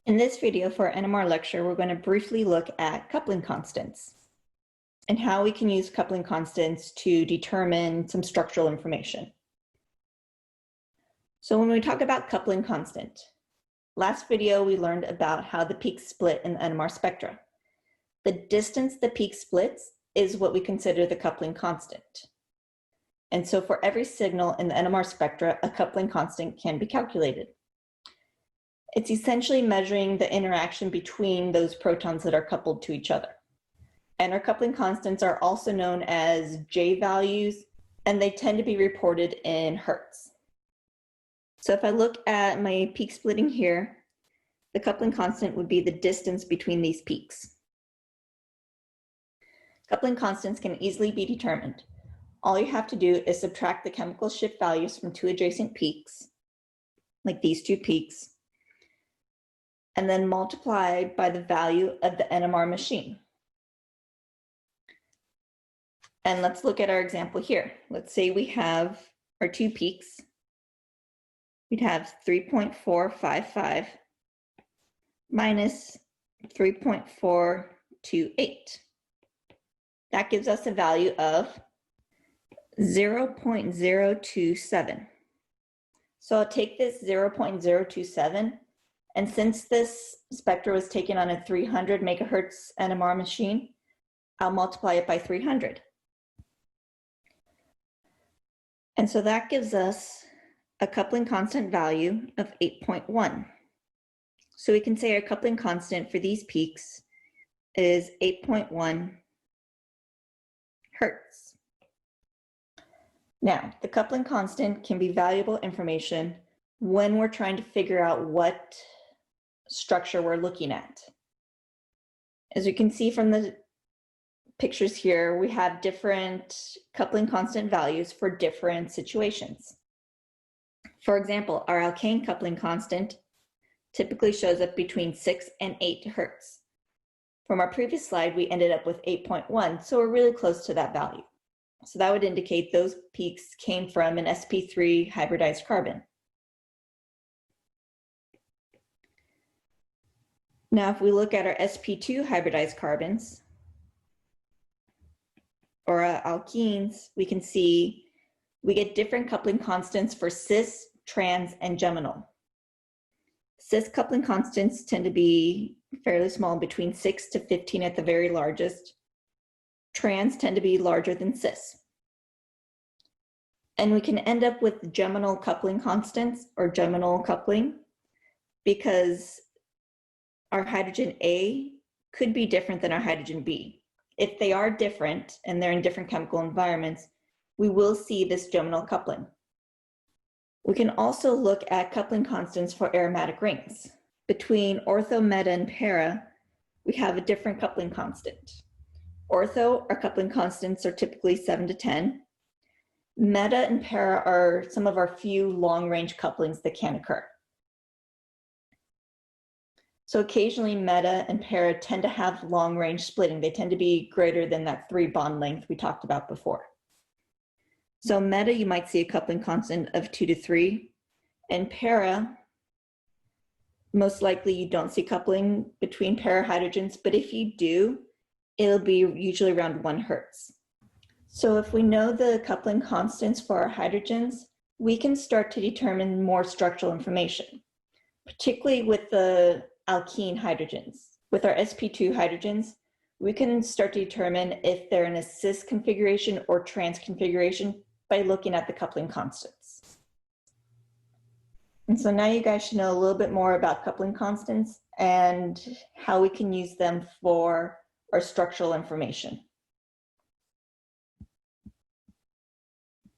In this video for our NMR lecture, we're going to briefly look at coupling constants and how we can use coupling constants to determine some structural information. So when we talk about coupling constant, last video we learned about how the peaks split in the NMR spectra. The distance the peak splits is what we consider the coupling constant. And so for every signal in the NMR spectra, a coupling constant can be calculated. It's essentially measuring the interaction between those protons that are coupled to each other. And our coupling constants are also known as J values, and they tend to be reported in Hertz. So if I look at my peak splitting here, the coupling constant would be the distance between these peaks. Coupling constants can easily be determined. All you have to do is subtract the chemical shift values from two adjacent peaks, like these two peaks, and then multiply by the value of the NMR machine. And let's look at our example here. Let's say we have our two peaks. We'd have 3.455 minus 3.428. That gives us a value of 0.027. So I'll take this 0.027, and since this spectra was taken on a 300 megahertz NMR machine, I'll multiply it by 300. And so that gives us a coupling constant value of 8.1. So we can say our coupling constant for these peaks is 8.1 hertz. Now, the coupling constant can be valuable information when we're trying to figure out what structure we're looking at. As you can see from the pictures here, we have different coupling constant values for different situations. For example, our alkane coupling constant typically shows up between 6 and 8 hertz. From our previous slide, we ended up with 8.1, so we're really close to that value. So that would indicate those peaks came from an sp3 hybridized carbon. Now, if we look at our sp2 hybridized carbons, or alkenes, we can see we get different coupling constants for cis, trans, and geminal. Cis coupling constants tend to be fairly small, between 6 to 15 at the very largest. Trans tend to be larger than cis. And we can end up with geminal coupling constants, or geminal coupling, because our hydrogen A could be different than our hydrogen B. If they are different and they're in different chemical environments, we will see this geminal coupling. We can also look at coupling constants for aromatic rings. Between ortho, meta, and para, we have a different coupling constant. Ortho, our coupling constants are typically 7 to 10. Meta and para are some of our few long-range couplings that can occur. So occasionally meta and para tend to have long-range splitting. They tend to be greater than that 3 bond length we talked about before. So meta, you might see a coupling constant of 2 to 3. And para, most likely you don't see coupling between para hydrogens, but if you do, it'll be usually around 1 hertz. So if we know the coupling constants for our hydrogens, we can start to determine more structural information, particularly with the alkene hydrogens. With our sp2 hydrogens, we can start to determine if they're in a cis configuration or trans configuration by looking at the coupling constants. And so now you guys should know a little bit more about coupling constants and how we can use them for our structural information.